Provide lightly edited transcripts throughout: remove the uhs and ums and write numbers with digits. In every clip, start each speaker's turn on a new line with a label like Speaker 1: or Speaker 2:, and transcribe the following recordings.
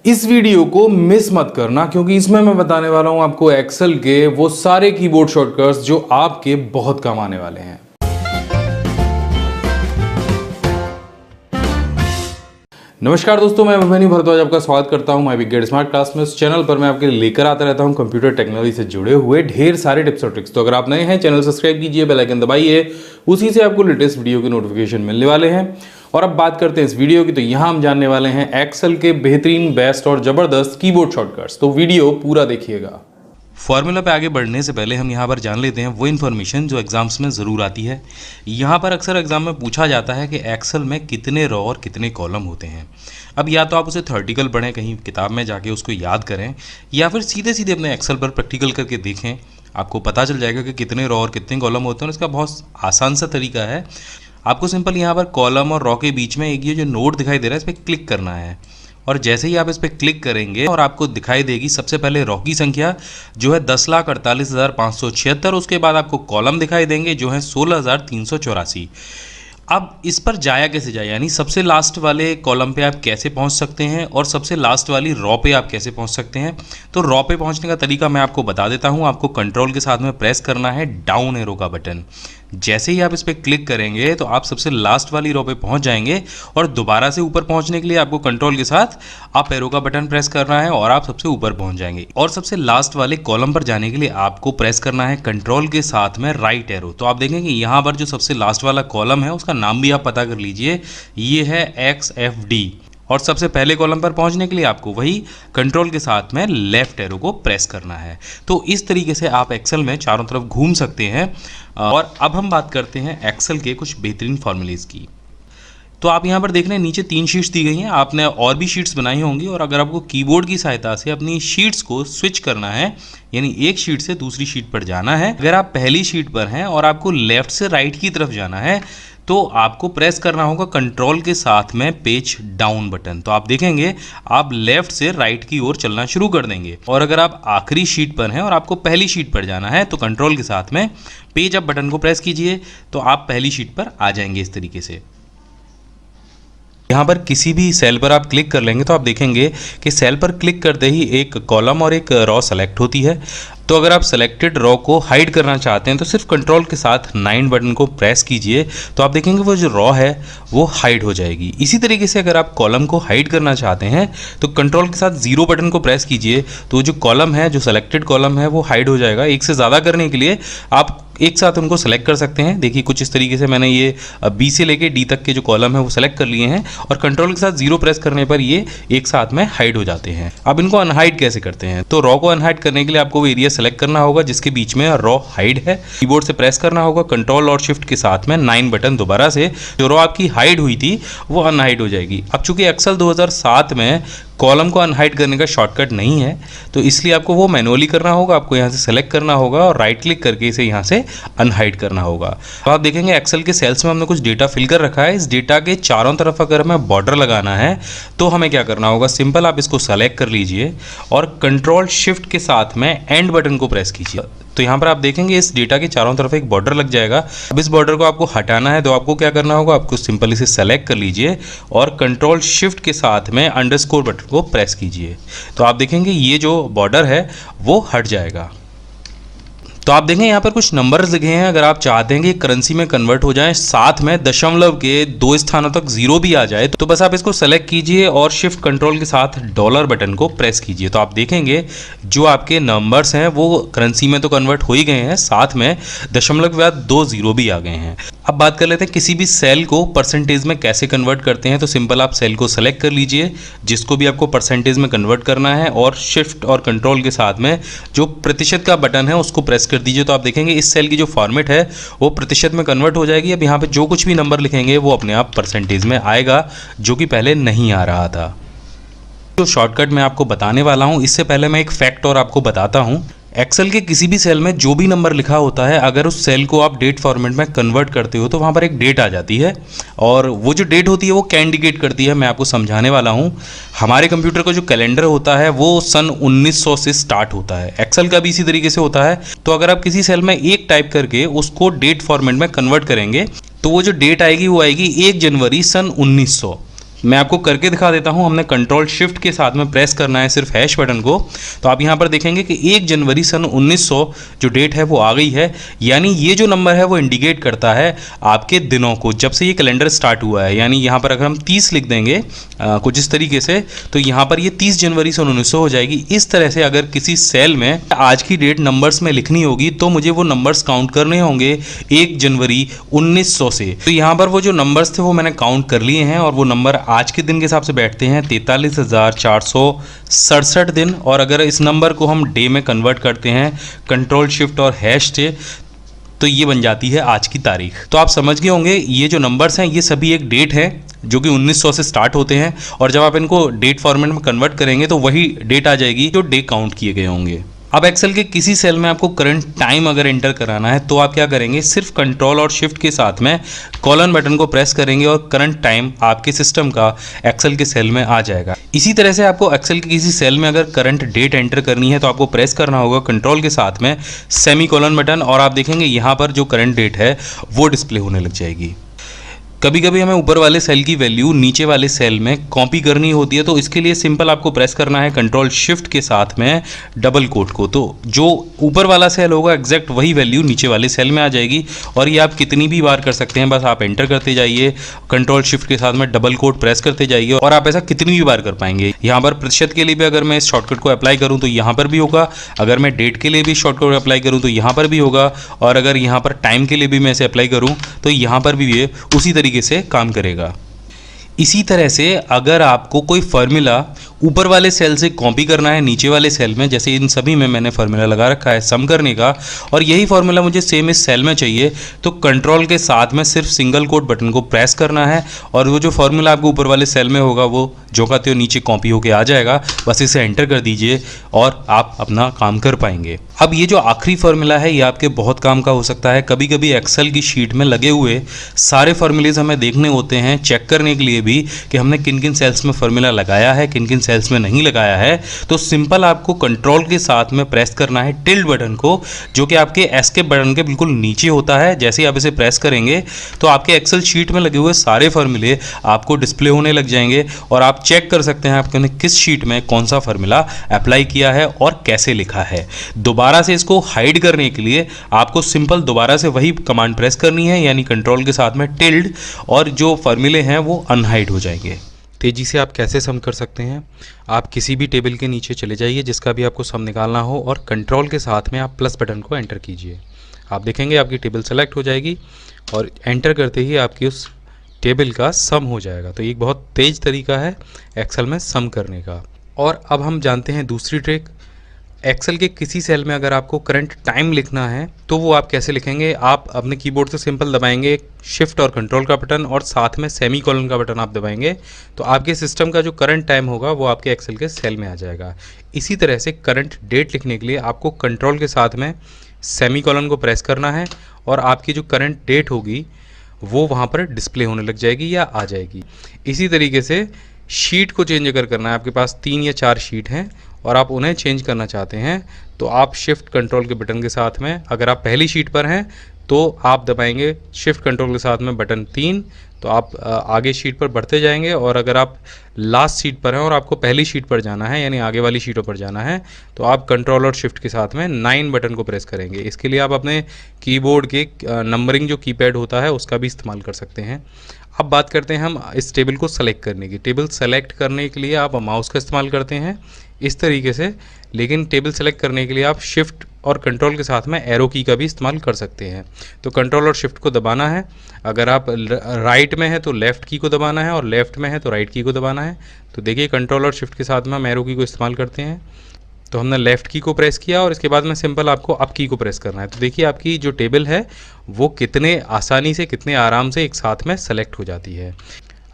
Speaker 1: इस वीडियो को मिस मत करना क्योंकि इसमें मैं बताने वाला हूं आपको एक्सेल के वो सारे कीबोर्ड शॉर्टकट्स जो आपके बहुत काम आने वाले हैं। नमस्कार दोस्तों, मैं अभिमन्यु भारद्वाज आपका स्वागत करता हूं my big gate smart class में। इस चैनल पर मैं आपके लिए लेकर आता रहता हूं कंप्यूटर टेक्नोलॉजी से जुड़े हुए ढेर सारे टिप्स और ट्रिक्स। तो अगर आप नए हैं चैनल सब्सक्राइब कीजिए, बेल आइकन दबाइए, उसी से आपको लेटेस्ट वीडियो के नोटिफिकेशन मिलने वाले हैं। और अब बात करते हैं इस वीडियो की, तो यहाँ हम जानने वाले हैं एक्सेल के बेहतरीन, बेस्ट और जबरदस्त कीबोर्ड शॉर्टकट्स। तो वीडियो पूरा देखिएगा। फॉर्मूला पे आगे बढ़ने से पहले हम यहाँ पर जान लेते हैं वो इन्फॉर्मेशन जो एग्जाम्स में ज़रूर आती है। यहाँ पर अक्सर एग्जाम में पूछा जाता है कि एक्सेल में कितने रो और कितने कॉलम होते हैं। अब या तो आप उसे थ्योरेटिकल पढ़ें, कहीं किताब में जाके उसको याद करें, या फिर सीधे सीधे अपने एक्सेल पर प्रैक्टिकल करके देखें। आपको पता चल जाएगा कि कितने रो और कितने कॉलम होते हैं। इसका बहुत आसान सा तरीका है। आपको सिंपल यहाँ पर कॉलम और रो के बीच में एक ये जो नोट दिखाई दे रहा है, इस पर क्लिक करना है। और जैसे ही आप इस पर क्लिक करेंगे और आपको दिखाई देगी सबसे पहले रो की संख्या जो है 10,48,576। उसके बाद आपको कॉलम दिखाई देंगे जो है 16,384। अब इस पर जाया कैसे जाए, यानी सबसे लास्ट वाले कॉलम पे आप कैसे पहुंच सकते हैं और सबसे लास्ट वाली रो पे आप कैसे पहुंच सकते हैं। तो रो पे पहुंचने का तरीका मैं आपको बता देता हूं। आपको कंट्रोल के साथ में प्रेस करना है डाउन एरो का बटन। जैसे ही आप इस पर क्लिक करेंगे तो आप सबसे लास्ट वाली रो पे पहुंच जाएंगे और दोबारा से ऊपर पहुंचने के लिए आपको कंट्रोल के साथ अप एरो का बटन प्रेस करना है और आप सबसे ऊपर पहुंच जाएंगे। और सबसे लास्ट वाले कॉलम पर जाने के लिए आपको प्रेस करना है कंट्रोल के साथ में राइट एरो। तो आप देखेंगे यहाँ पर जो सबसे लास्ट वाला कॉलम है उसका नाम भी आप पता कर लीजिए, ये है XFD। और सबसे पहले कॉलम पर पहुंचने के लिए आपको वही कंट्रोल के साथ में लेफ्ट एरो को प्रेस करना है। तो इस तरीके से आप एक्सेल में चारों तरफ घूम सकते हैं। और अब हम बात करते हैं एक्सेल के कुछ बेहतरीन फॉर्मूलेज की। तो आप यहाँ पर देख रहे हैं नीचे 3 शीट्स दी गई हैं। आपने और भी शीट्स बनाई होंगी, और अगर आपको कीबोर्ड की सहायता से अपनी शीट्स को स्विच करना है, यानी एक शीट से दूसरी शीट पर जाना है, अगर आप पहली शीट पर हैं और आपको लेफ्ट से राइट की तरफ जाना है तो आपको प्रेस करना होगा कंट्रोल के साथ में पेज डाउन बटन। तो आप देखेंगे आप लेफ्ट से राइट की ओर चलना शुरू कर देंगे। और अगर आप आखिरी शीट पर हैं और आपको पहली शीट पर जाना है तो कंट्रोल के साथ में पेज अप बटन को प्रेस कीजिए, तो आप पहली शीट पर आ जाएंगे इस तरीके से। यहाँ पर किसी भी सेल पर आप क्लिक कर लेंगे तो आप देखेंगे कि सेल पर क्लिक करते ही एक कॉलम और एक रो सेलेक्ट होती है। तो अगर आप सेलेक्टेड रो को हाइड करना चाहते हैं तो सिर्फ कंट्रोल के साथ 9 बटन को प्रेस कीजिए, तो आप देखेंगे वो जो रो है वो हाइड हो जाएगी। इसी तरीके से अगर आप कॉलम को हाइड करना चाहते हैं तो कंट्रोल के साथ 0 बटन को प्रेस कीजिए, तो जो कॉलम है, जो सेलेक्टेड कॉलम है, वो हाइड हो जाएगा। एक से ज़्यादा करने के लिए आप एक साथ उनको सेलेक्ट कर सकते हैं। देखिए कुछ इस तरीके से मैंने ये B से लेके D तक के जो कॉलम है वो सेलेक्ट कर लिए हैं, और कंट्रोल के साथ 0 प्रेस करने पर ये एक साथ में हाइड हो जाते हैं। अब इनको अनहाइड कैसे करते हैं, तो रो को अनहाइड करने के लिए आपको वो एरिया सेलेक्ट करना होगा जिसके बीच में रो हाइड है। कीबोर्ड से प्रेस करना होगा कंट्रोल और शिफ्ट के साथ में 9 बटन, दोबारा से जो रो आपकी हाइड हुई थी वो अनहाइड हो जाएगी। अब चूंकि एक्सेल 2007 में कॉलम को अनहाइड करने का शॉर्टकट नहीं है, तो इसलिए आपको वो मैनुअली करना होगा। आपको यहाँ से सेलेक्ट करना होगा और राइट क्लिक करके इसे यहाँ से अनहाइड करना होगा। तो आप देखेंगे एक्सेल के सेल्स में हमने कुछ डेटा फिल कर रखा है। इस डेटा के चारों तरफ अगर हमें बॉर्डर लगाना है तो हमें क्या करना होगा, सिंपल आप इसको सेलेक्ट कर लीजिए और कंट्रोल शिफ्ट के साथ में एंड बटन को प्रेस कीजिए। तो यहाँ पर आप देखेंगे इस डेटा के चारों तरफ एक बॉर्डर लग जाएगा। अब इस बॉर्डर को आपको हटाना है तो आपको क्या करना होगा, आपको सिंपल इसे सेलेक्ट कर लीजिए और कंट्रोल शिफ्ट के साथ में अंडरस्कोर बटन को प्रेस कीजिए। तो आप देखेंगे ये जो बॉर्डर है वो हट जाएगा। तो आप देखें यहाँ पर कुछ नंबर्स लिखे हैं। अगर आप चाहते हैं कि करेंसी में कन्वर्ट हो जाए, साथ में दशमलव के 2 स्थानों तक 0 भी आ जाए, तो बस आप इसको सेलेक्ट कीजिए और शिफ्ट कंट्रोल के साथ डॉलर बटन को प्रेस कीजिए। तो आप देखेंगे जो आपके नंबर्स हैं वो करेंसी में तो कन्वर्ट हो ही गए हैं, साथ में दशमलव के बाद 2 0 भी आ गए हैं। अब बात कर लेते हैं किसी भी सेल को परसेंटेज में कैसे कन्वर्ट करते हैं। तो सिंपल आप सेल को सेलेक्ट कर लीजिए जिसको भी आपको परसेंटेज में कन्वर्ट करना है, और शिफ्ट और कंट्रोल के साथ में जो प्रतिशत का बटन है उसको प्रेस कर दीजिए। तो आप देखेंगे इस सेल की जो फॉर्मेट है वो प्रतिशत में कन्वर्ट हो जाएगी। अब यहाँ पे जो कुछ भी नंबर लिखेंगे वो अपने आप परसेंटेज में आएगा, जो कि पहले नहीं आ रहा था। जो शॉर्टकट मैं आपको बताने वाला हूँ, इससे पहले मैं एक फैक्ट और आपको बताता हूँ। एक्सेल के किसी भी सेल में जो भी नंबर लिखा होता है, अगर उस सेल को आप डेट फॉर्मेट में कन्वर्ट करते हो तो वहाँ पर एक डेट आ जाती है, और वो जो डेट होती है वो क्या इंडिकेट करती है मैं आपको समझाने वाला हूँ। हमारे कंप्यूटर का जो कैलेंडर होता है वो सन 1900 से स्टार्ट होता है। एक्सेल का भी इसी तरीके से होता है। तो अगर आप किसी सेल में 1 टाइप करके उसको डेट फॉर्मेट में कन्वर्ट करेंगे तो वो जो डेट आएगी वो आएगी 1 जनवरी सन 1900। मैं आपको करके दिखा देता हूं। हमने कंट्रोल शिफ्ट के साथ में प्रेस करना है सिर्फ हैश बटन को, तो आप यहां पर देखेंगे कि 1 जनवरी सन 1900 जो डेट है वो आ गई है। यानी ये जो नंबर है वो इंडिकेट करता है आपके दिनों को, जब से ये कैलेंडर स्टार्ट हुआ है। यानी यहां पर अगर हम 30 लिख देंगे कुछ इस तरीके से, तो यहां पर ये 30 जनवरी सन 1900 हो जाएगी। इस तरह से अगर किसी सेल में आज की डेट नंबर्स में लिखनी होगी तो मुझे वो नंबर्स काउंट करने होंगे 1 जनवरी 1900 से। तो यहाँ पर वो जो नंबर्स थे वो मैंने काउंट कर लिए हैं और वो नंबर आज के दिन के हिसाब से बैठते हैं 43,467 दिन। और अगर इस नंबर को हम डे में कन्वर्ट करते हैं कंट्रोल शिफ्ट और हैश से, तो ये बन जाती है आज की तारीख। तो आप समझ गए होंगे ये जो नंबर्स हैं ये सभी एक डेट है जो कि 1900 से स्टार्ट होते हैं, और जब आप इनको डेट फॉर्मेट में कन्वर्ट करेंगे तो वही डेट आ जाएगी जो डे काउंट किए गए होंगे। अब एक्सेल के किसी सेल में आपको करंट टाइम अगर एंटर कराना है तो आप क्या करेंगे, सिर्फ कंट्रोल और शिफ्ट के साथ में कॉलन बटन को प्रेस करेंगे और करंट टाइम आपके सिस्टम का एक्सेल के सेल में आ जाएगा। इसी तरह से आपको एक्सेल के किसी सेल में अगर करंट डेट एंटर करनी है तो आपको प्रेस करना होगा कंट्रोल के साथ में सेमी कॉलन बटन, और आप देखेंगे यहाँ पर जो करंट डेट है वो डिस्प्ले होने लग जाएगी। कभी कभी हमें ऊपर वाले सेल की वैल्यू नीचे वाले सेल में कॉपी करनी होती है, तो इसके लिए सिंपल आपको प्रेस करना है कंट्रोल शिफ्ट के साथ में डबल कोट को, तो जो ऊपर वाला सेल होगा एग्जैक्ट वही वैल्यू नीचे वाले सेल में आ जाएगी। और ये आप कितनी भी बार कर सकते हैं, बस आप एंटर करते जाइए, कंट्रोल शिफ्ट के साथ में डबल कोट प्रेस करते जाइए, और आप ऐसा कितनी भी बार कर पाएंगे। यहाँ पर प्रतिशत के लिए भी अगर मैं इस शॉर्टकट को अप्लाई करूँ तो यहाँ पर भी होगा, अगर मैं डेट के लिए भी शॉर्टकट अप्लाई करूँ तो यहाँ पर भी होगा, और अगर यहाँ पर टाइम के लिए भी मैं इसे अप्लाई करूँ तो यहाँ पर भी ये उसी तरीके से काम करेगा। इसी तरह से अगर आपको कोई फार्मूला ऊपर वाले सेल से कॉपी करना है नीचे वाले सेल में, जैसे इन सभी में मैंने फार्मूला लगा रखा है सम करने का, और यही फार्मूला मुझे सेम इस सेल में चाहिए, तो कंट्रोल के साथ में सिर्फ सिंगल कोट बटन को प्रेस करना है और वो जो फार्मूला आपको ऊपर वाले सेल में होगा वो जो का त्यों नीचे कॉपी होके आ जाएगा। बस इसे एंटर कर दीजिए और आप अपना काम कर पाएंगे। अब ये जो आखिरी फार्मूला है ये आपके बहुत काम का हो सकता है। कभी कभी एक्सेल की शीट में लगे हुए सारे फार्मूलेज हमें देखने होते हैं, चेक करने के लिए भी कि हमने किन किन सेल्स में फार्मूला लगाया है, किन किन सेल्स में नहीं लगाया है। तो सिंपल आपको कंट्रोल के साथ में प्रेस करना है टिल्ड बटन को, जो कि आपके एस्केप बटन के बिल्कुल नीचे होता है। जैसे ही आप इसे प्रेस करेंगे तो आपके एक्सेल शीट में लगे हुए सारे फार्मूले आपको डिस्प्ले होने लग जाएंगे और आप चेक कर सकते हैं आपने किस शीट में कौन सा फार्मूला अप्लाई किया है और कैसे लिखा है। दोबारा से इसको हाइड करने के लिए आपको सिंपल दोबारा से वही कमांड प्रेस करनी है, यानी कंट्रोल के साथ में टिल्ड, और जो फार्मूले हैं वो अनहाइड हो जाएंगे। तेज़ी से आप कैसे सम कर सकते हैं, आप किसी भी टेबल के नीचे चले जाइए जिसका भी आपको सम निकालना हो, और कंट्रोल के साथ में आप प्लस बटन को एंटर कीजिए। आप देखेंगे आपकी टेबल सेलेक्ट हो जाएगी और एंटर करते ही आपकी उस टेबल का सम हो जाएगा। तो ये एक बहुत तेज़ तरीका है एक्सेल में सम करने का। और अब हम जानते हैं दूसरी ट्रिक। एक्सेल के किसी सेल में अगर आपको करंट टाइम लिखना है तो वो आप कैसे लिखेंगे। आप अपने कीबोर्ड से सिंपल दबाएंगे शिफ्ट और कंट्रोल का बटन और साथ में सेमी कॉलन का बटन आप दबाएंगे, तो आपके सिस्टम का जो करंट टाइम होगा वो आपके एक्सेल के सेल में आ जाएगा। इसी तरह से करंट डेट लिखने के लिए आपको कंट्रोल के साथ में सेमी कॉलन को प्रेस करना है और आपकी जो करंट डेट होगी वो वहाँ पर डिस्प्ले होने लग जाएगी या आ जाएगी। इसी तरीके से शीट को चेंज अगर करना है, आपके पास 3 या 4 शीट हैं और आप उन्हें चेंज करना चाहते हैं, तो आप शिफ्ट कंट्रोल के बटन के साथ में, अगर आप पहली शीट पर हैं तो आप दबाएंगे शिफ्ट कंट्रोल के साथ में बटन 3, तो आप आगे शीट पर बढ़ते जाएंगे। और अगर आप लास्ट शीट पर हैं और आपको पहली शीट पर जाना है, यानी आगे वाली शीटों पर जाना है, तो आप कंट्रोल और शिफ्ट के साथ में 9 बटन को प्रेस करेंगे। इसके लिए आप अपने कीबोर्ड के नंबरिंग जो कीपैड होता है उसका भी इस्तेमाल कर सकते हैं। अब बात करते हैं हम इस टेबल को सेलेक्ट करने की। टेबल सेलेक्ट करने के लिए आप माउस का इस्तेमाल करते हैं इस तरीके से, लेकिन टेबल सेलेक्ट करने के लिए आप शिफ्ट और कंट्रोल के साथ में एरो की का भी इस्तेमाल कर सकते हैं। तो कंट्रोल और शिफ्ट को दबाना है, अगर आप राइट में है तो लेफ़्ट की को दबाना है और लेफ़्ट में है तो राइट की को दबाना है। तो देखिए कंट्रोल और शिफ्ट के साथ में हम एरो की को इस्तेमाल करते हैं, तो हमने लेफ़्ट की को प्रेस किया और इसके बाद में सिंपल आपको अप की को प्रेस करना है। तो देखिए आपकी जो टेबल है वो कितने आसानी से, कितने आराम से एक साथ में सेलेक्ट हो जाती है।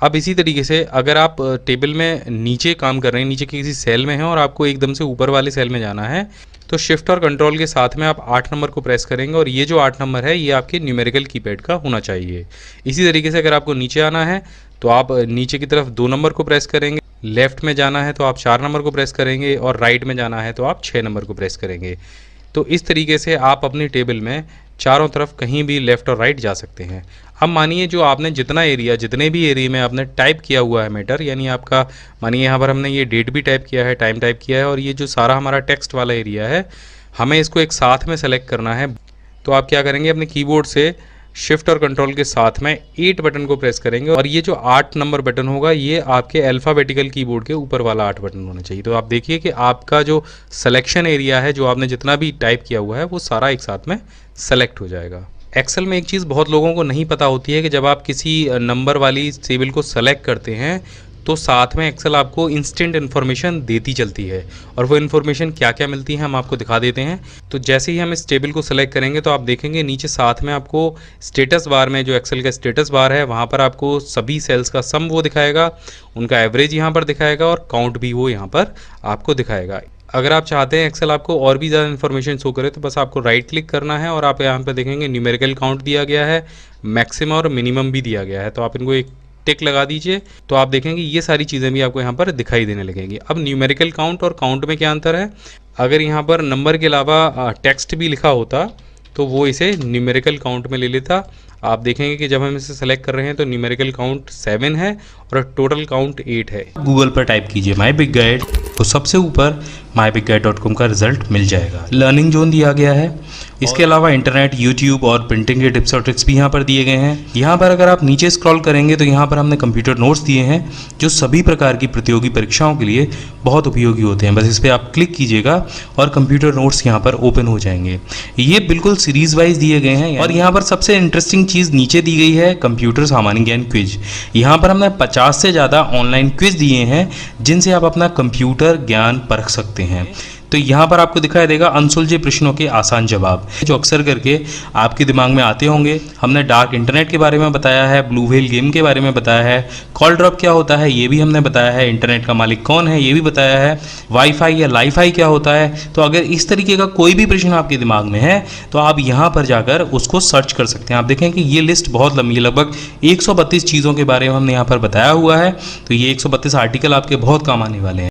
Speaker 1: अब इसी तरीके से अगर आप टेबल में नीचे काम कर रहे हैं, नीचे के किसी सेल में हैं और आपको एकदम से ऊपर वाले सेल में जाना है, तो शिफ्ट और कंट्रोल के साथ में आप 8 नंबर को प्रेस करेंगे और ये जो 8 नंबर है ये आपके न्यूमेरिकल कीपैड का होना चाहिए। इसी तरीके से अगर आपको नीचे आना है तो आप नीचे की तरफ 2 नंबर को प्रेस करेंगे, लेफ़्ट में जाना है तो आप 4 नंबर को प्रेस करेंगे और राइट में जाना है तो आप 6 नंबर को प्रेस करेंगे। तो इस तरीके से आप अपनी टेबल में चारों तरफ कहीं भी लेफ़्ट और राइट जा सकते हैं। अब मानिए जो आपने जितने भी एरिया में आपने टाइप किया हुआ है मैटर, यानी आपका मानिए यहाँ पर हमने ये डेट भी टाइप किया है, टाइम टाइप किया है, और ये जो सारा हमारा टेक्स्ट वाला एरिया है हमें इसको एक साथ में सेलेक्ट करना है। तो आप क्या करेंगे, अपने कीबोर्ड से शिफ्ट और कंट्रोल के साथ में 8 बटन को प्रेस करेंगे, और ये जो 8 नंबर बटन होगा ये आपके अल्फ़ाबेटिकल कीबोर्ड के ऊपर वाला 8 बटन होना चाहिए। तो आप देखिए कि आपका जो सिलेक्शन एरिया है, जो आपने जितना भी टाइप किया हुआ है, वो सारा एक साथ में सेलेक्ट हो जाएगा। एक्सेल में एक चीज़ बहुत लोगों को नहीं पता होती है कि जब आप किसी नंबर वाली टेबल को सेलेक्ट करते हैं तो साथ में एक्सेल आपको इंस्टेंट इन्फॉर्मेशन देती चलती है, और वो इन्फॉर्मेशन क्या क्या मिलती है हम आपको दिखा देते हैं। तो जैसे ही हम इस टेबल को सेलेक्ट करेंगे तो आप देखेंगे नीचे साथ में आपको स्टेटस बार में, जो एक्सेल का स्टेटस बार है, वहाँ पर आपको सभी सेल्स का सम वो दिखाएगा, उनका एवरेज यहाँ पर दिखाएगा, और काउंट भी वो यहाँ पर आपको दिखाएगा। अगर आप चाहते हैं एक्सेल आपको और भी ज़्यादा इन्फॉर्मेशन शो करे तो बस आपको राइट क्लिक करना है, और आप यहाँ पर देखेंगे न्यूमेरिकल काउंट दिया गया है, मैक्सिमम और मिनिमम भी दिया गया है। तो आप इनको एक टिक लगा दीजिए, तो आप देखेंगे ये सारी चीज़ें भी आपको यहाँ पर दिखाई देने लगेंगी। अब न्यूमेरिकल काउंट और काउंट में क्या अंतर है, अगर यहाँ पर नंबर के अलावा टेक्स्ट भी लिखा होता तो वो इसे न्यूमेरिकल काउंट में ले लेता। आप देखेंगे कि जब हम इसे सेलेक्ट कर रहे हैं तो न्यूमेरिकल काउंट 7 है और टोटल काउंट 8 है। गूगल पर टाइप कीजिए माई बिग गाइड, तो सबसे ऊपर myBigGuide.com का रिजल्ट मिल जाएगा। लर्निंग जोन दिया गया है, इसके अलावा इंटरनेट, यूट्यूब और प्रिंटिंग के टिप्स और ट्रिक्स भी यहाँ पर दिए गए हैं। यहाँ पर अगर आप नीचे स्क्रॉल करेंगे तो यहाँ पर हमने कंप्यूटर नोट्स दिए हैं जो सभी प्रकार की प्रतियोगी परीक्षाओं के लिए बहुत उपयोगी होते हैं। बस इस पर आप क्लिक कीजिएगा और कंप्यूटर नोट्स यहाँ पर ओपन हो जाएंगे। ये बिल्कुल सीरीज वाइज दिए गए हैं, और यहाँ पर सबसे इंटरेस्टिंग चीज़ नीचे दी गई है कंप्यूटर सामान्य ज्ञान क्विज। यहाँ पर हमने 50 से ज़्यादा ऑनलाइन क्विज दिए हैं जिनसे आप अपना कंप्यूटर ज्ञान परख सकते हैं। तो यहाँ पर आपको दिखाई देगा अनसुलझे प्रश्नों के आसान जवाब, जो अक्सर करके आपके दिमाग में आते होंगे। हमने डार्क इंटरनेट के बारे में बताया है, ब्लू व्हेल गेम के बारे में बताया है, कॉल ड्रॉप क्या होता है ये भी हमने बताया है, इंटरनेट का मालिक कौन है ये भी बताया है, वाईफाई या लाईफाई क्या होता है। तो अगर इस तरीके का कोई भी प्रश्न आपके दिमाग में है तो आप यहाँ पर जाकर उसको सर्च कर सकते हैं। आप देखें कि ये लिस्ट बहुत लंबी है, लगभग 132 चीज़ों के बारे में हमने यहाँ पर बताया हुआ है। तो ये 132 आर्टिकल आपके बहुत काम आने वाले हैं।